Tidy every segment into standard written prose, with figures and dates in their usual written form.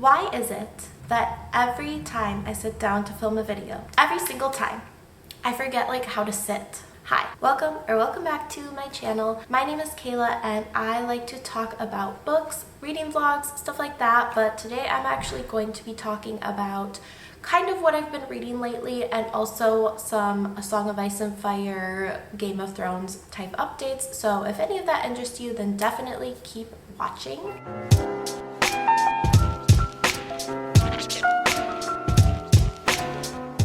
Why is it that every time I sit down to film a video, every single time, I forget like how to sit? Hi, welcome back to my channel. My name is Kayla and I like to talk about books, reading vlogs, stuff like that, but today I'm actually going to be talking about kind of what I've been reading lately and also some A Song of Ice and Fire, Game of Thrones type updates. So if any of that interests you, then definitely keep watching.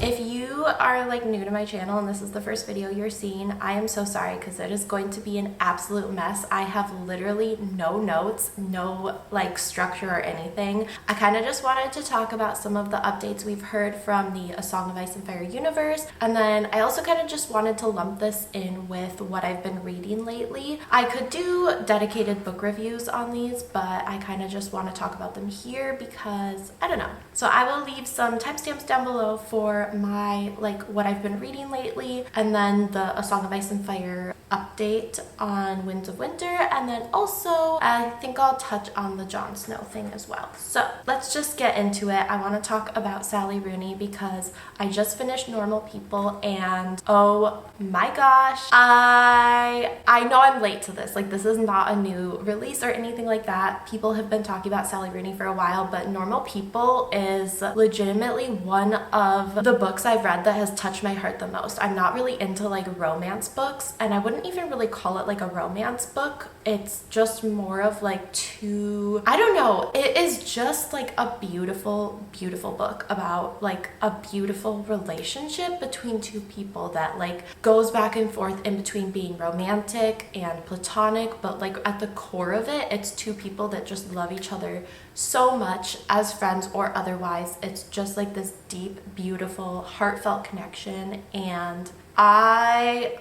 If you are like new to my channel and this is the first video you're seeing, I am so sorry because it is going to be an absolute mess. I have literally no notes, no like structure or anything. I kind of just wanted to talk about some of the updates we've heard from the A Song of Ice and Fire universe, and then I also kind of just wanted to lump this in with what I've been reading lately. I could do dedicated book reviews on these, but I kind of just want to talk about them here because I don't know. So I will leave some timestamps down below for my like what I've been reading lately, and then the A Song of Ice and Fire update on Winds of Winter, and then also I think I'll touch on the Jon Snow thing as well. So let's just get into it. I want to talk about Sally Rooney because I just finished Normal People and oh my gosh, I know I'm late to this. Like, this is not a new release or anything like that. People have been talking about Sally Rooney for a while, but Normal People is legitimately one of the books I've read that has touched my heart the most. I'm not really into like romance books, and I wouldn't even really call it like a romance book. It's just more of like I don't know. It is just like a beautiful, beautiful book about like a beautiful relationship between two people that like goes back and forth in between being romantic and platonic, but like at the core of it, it's two people that just love each other so much as friends or otherwise. It's just like this deep, beautiful, heartfelt connection, and I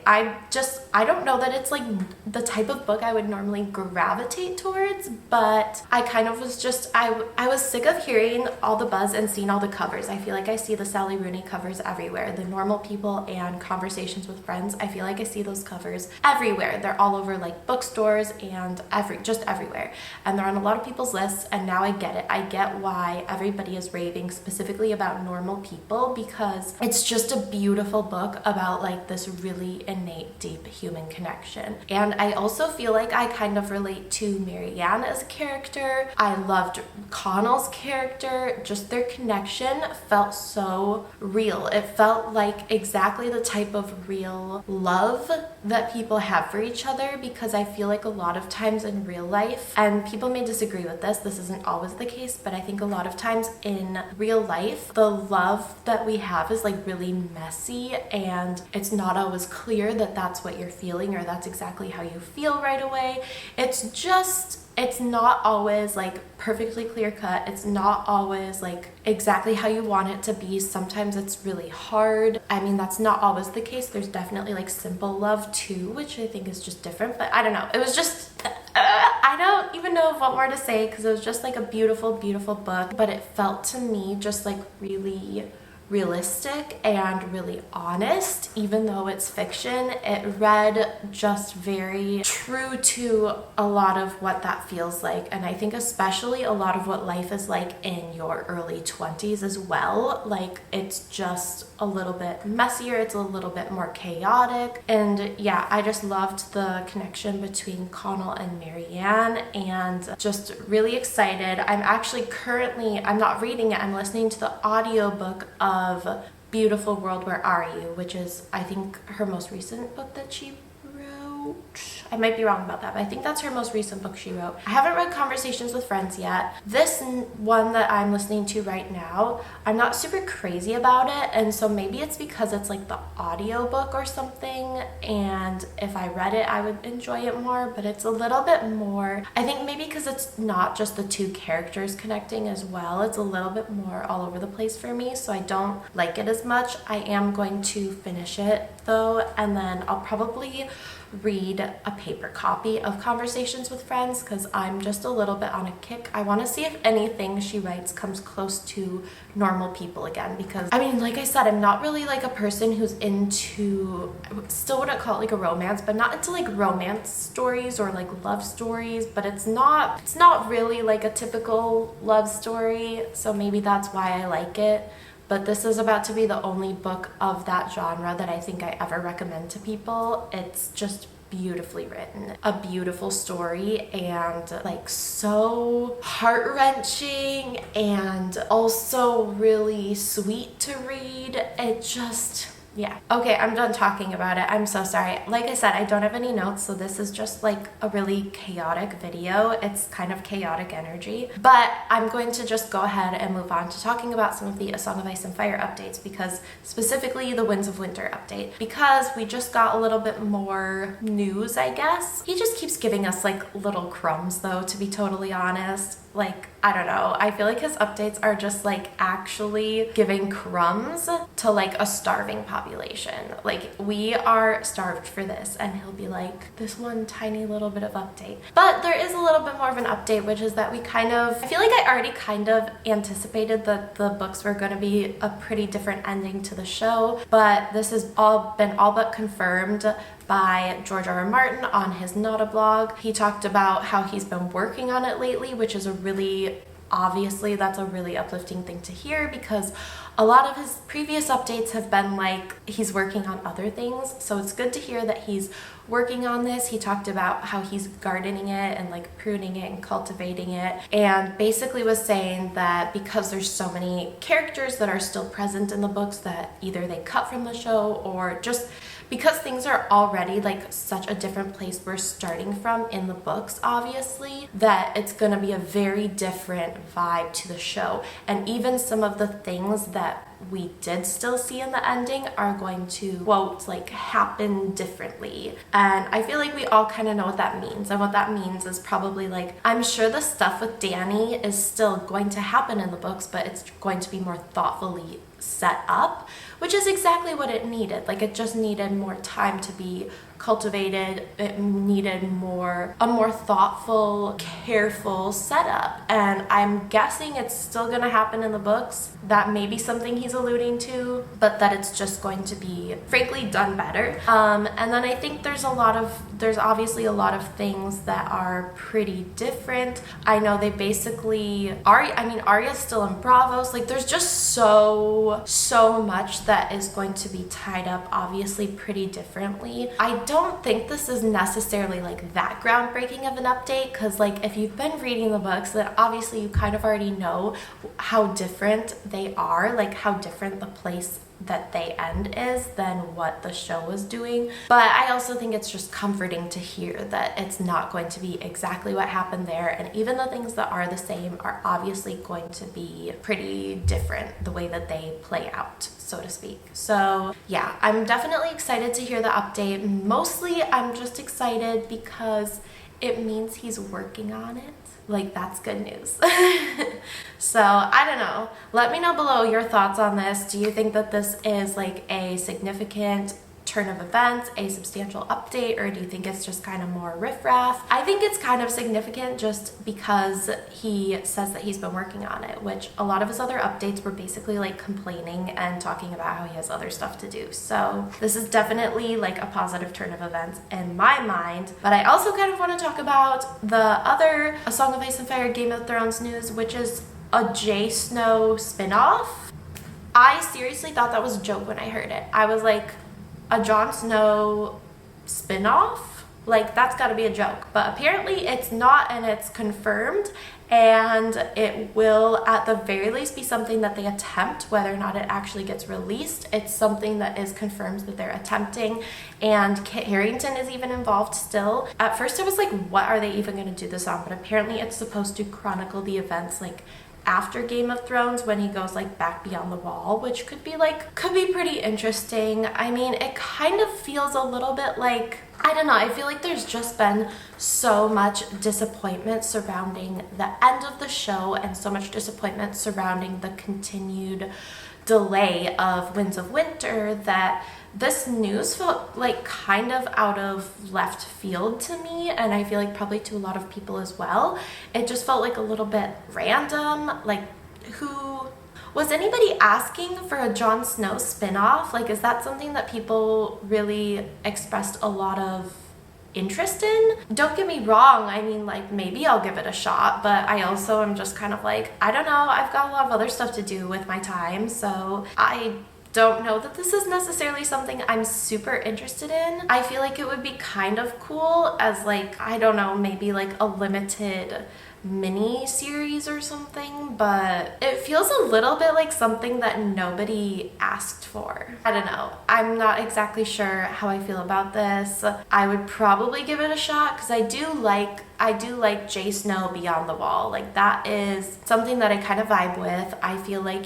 don't know that it's like the type of book I would normally gravitate towards, but I kind of was just, I was sick of hearing all the buzz and seeing all the covers. I feel like I see the Sally Rooney covers everywhere. The Normal People and Conversations with Friends, I feel like I see those covers everywhere. They're all over like bookstores and just everywhere. And they're on a lot of people's lists, and now I get it. I get why everybody is raving specifically about Normal People, because it's just a beautiful book about like this really innate, deep human connection. And I also feel like I kind of relate to Marianne as a character. I loved Connell's character. Just their connection felt so real. It felt like exactly the type of real love that people have for each other, because I feel like a lot of times in real life, and people may disagree with this isn't always the case, but I think a lot of times in real life, the love that we have is like really messy, and it's not always clear that that's what you're feeling or that's exactly how you feel right away. It's not always like perfectly clear cut. It's not always like exactly how you want it to be. Sometimes it's really hard. I mean, that's not always the case. There's definitely like simple love too, which I think is just different, but I don't know. It was just, I don't even know what more to say because it was just like a beautiful, beautiful book, but it felt to me just like really realistic and really honest. Even though it's fiction, it read just very true to a lot of what that feels like, and I think especially a lot of what life is like in your early 20s as well. Like, it's just a little bit messier, it's a little bit more chaotic, and yeah, I just loved the connection between Connell and Marianne, and just really excited. I'm not reading it, I'm listening to the audiobook of Beautiful World, Where Are You?, which is, I think, her most recent book that she wrote. I might be wrong about that, but I think that's her most recent book she wrote. I haven't read Conversations with Friends yet. This one that I'm listening to right now, I'm not super crazy about it, and so maybe it's because it's like the audiobook or something, and if I read it I would enjoy it more, but it's a little bit more, I think maybe because it's not just the two characters connecting as well, it's a little bit more all over the place for me, so I don't like it as much. I am going to finish it though, and then I'll probably read a paper copy of Conversations with Friends because I'm just a little bit on a kick. I want to see if anything she writes comes close to normal people again, because I mean, like I said, I'm not really like a person who's into, I still wouldn't call it like a romance, but not into like romance stories or like love stories, but it's not really like a typical love story, so maybe that's why I like it. But this is about to be the only book of that genre that I think I ever recommend to people. It's just beautifully written, a beautiful story, and like so heart-wrenching and also really sweet to read. It just, yeah. Okay, I'm done talking about it. I'm so sorry. Like I said, I don't have any notes, so this is just like a really chaotic video. It's kind of chaotic energy. But I'm going to just go ahead and move on to talking about some of the A Song of Ice and Fire updates, because specifically the Winds of Winter update, because we just got a little bit more news, I guess. He just keeps giving us like little crumbs though, to be totally honest. Like, I don't know, I feel like his updates are just like actually giving crumbs to like a starving population. Like, we are starved for this, and he'll be like, this one tiny little bit of update. But there is a little bit more of an update, which is that we kind of, I feel like I already kind of anticipated that the books were going to be a pretty different ending to the show, but this has all but confirmed by George R. R. Martin on his Nada blog. He talked about how he's been working on it lately, which is a really, obviously that's a really uplifting thing to hear, because a lot of his previous updates have been like he's working on other things. So it's good to hear that he's working on this. He talked about how he's gardening it and like pruning it and cultivating it, and basically was saying that because there's so many characters that are still present in the books that either they cut from the show, or just because things are already like such a different place we're starting from in the books, obviously, that it's gonna be a very different vibe to the show. And even some of the things that we did still see in the ending are going to, quote, like happen differently. And I feel like we all kind of know what that means. And what that means is probably like, I'm sure the stuff with Danny is still going to happen in the books, but it's going to be more thoughtfully set up, which is exactly what it needed. Like, it just needed more time to be cultivated. It needed a more thoughtful, careful setup, and I'm guessing it's still gonna happen in the books. That may be something he's alluding to, but that it's just going to be frankly done better. And then I think there's obviously a lot of things that are pretty different. I know they basically Arya's still in Bravos. Like, there's just so much that is going to be tied up obviously pretty differently. I don't think this is necessarily like that groundbreaking of an update, because like if you've been reading the books, then obviously you kind of already know how different they are, like how different the place that they end is than what the show was doing. But I also think it's just comforting to hear that it's not going to be exactly what happened there, and even the things that are the same are obviously going to be pretty different, the way that they play out, so to speak. So yeah, I'm definitely excited to hear the update. Mostly I'm just excited because it means he's working on it. Like, that's good news. So I don't know, let me know below your thoughts on this. Do you think that this is like a significant turn of events, a substantial update, or do you think it's just kind of more riffraff? I think it's kind of significant just because he says that he's been working on it, which a lot of his other updates were basically like complaining and talking about how he has other stuff to do. So this is definitely like a positive turn of events in my mind. But I also kind of want to talk about the other A Song of Ice and Fire Game of Thrones news, which is a Jon Snow spinoff. I seriously thought that was a joke when I heard it. I was like, a Jon Snow spinoff? Like, that's gotta be a joke. But apparently it's not, and it's confirmed, and it will at the very least be something that they attempt. Whether or not it actually gets released, it's something that is confirmed that they're attempting, and Kit Harington is even involved still. At first I was like, what are they even gonna do this on? But apparently it's supposed to chronicle the events like after Game of Thrones, when he goes like back beyond the wall, which could be pretty interesting. I mean, it kind of feels a little bit like, I don't know, I feel like there's just been so much disappointment surrounding the end of the show, and so much disappointment surrounding the continued delay of Winds of Winter, that this news felt like kind of out of left field to me, and I feel like probably to a lot of people as well. It just felt like a little bit random. Like, who was anybody asking for a Jon Snow spinoff? Like, is that something that people really expressed a lot of interest in? Don't get me wrong, I mean, like, maybe I'll give it a shot, but I also am just kind of like, I don't know, I've got a lot of other stuff to do with my time, so I don't know that this is necessarily something I'm super interested in. I feel like it would be kind of cool as, like, I don't know, maybe like a limited mini series or something, but it feels a little bit like something that nobody asked for. I don't know. I'm not exactly sure how I feel about this. I would probably give it a shot because I do like Jay Snow Beyond the Wall. Like, that is something that I kind of vibe with. I feel like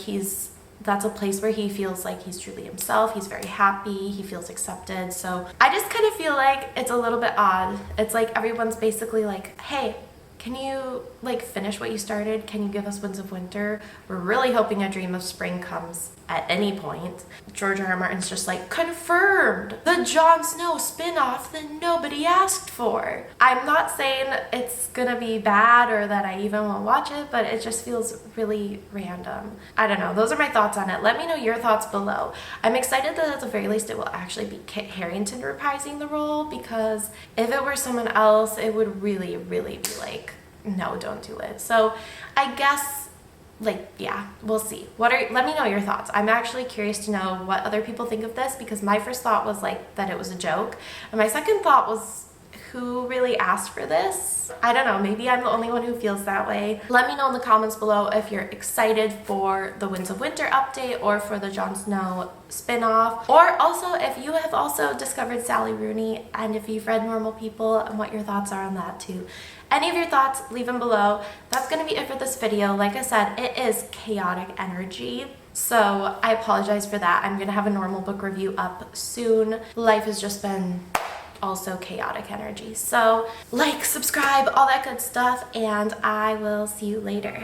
that's a place where he feels like he's truly himself. He's very happy. He feels accepted. So I just kind of feel like it's a little bit odd. It's like everyone's basically like, hey, can you like finish what you started? Can you give us Winds of Winter? We're really hoping a Dream of Spring comes at any point. George R.R. Martin's just like, confirmed! The Jon Snow spin-off that nobody asked for. I'm not saying it's gonna be bad or that I even won't watch it, but it just feels really random. I don't know. Those are my thoughts on it. Let me know your thoughts below. I'm excited that at the very least it will actually be Kit Harington reprising the role, because if it were someone else, it would really, really be like, no, don't do it. So I guess, like, yeah, we'll see. Let me know your thoughts. I'm actually curious to know what other people think of this, because my first thought was like that it was a joke, and my second thought was, who really asked for this? I don't know, maybe I'm the only one who feels that way. Let me know in the comments below if you're excited for the Winds of Winter update or for the Jon Snow spin-off, or also if you have also discovered Sally Rooney and if you've read Normal People and what your thoughts are on that too. Any of your thoughts, leave them below. That's gonna be it for this video. Like I said, it is chaotic energy, so I apologize for that. I'm gonna have a normal book review up soon. Life has just been also chaotic energy. So like, subscribe, all that good stuff, and I will see you later.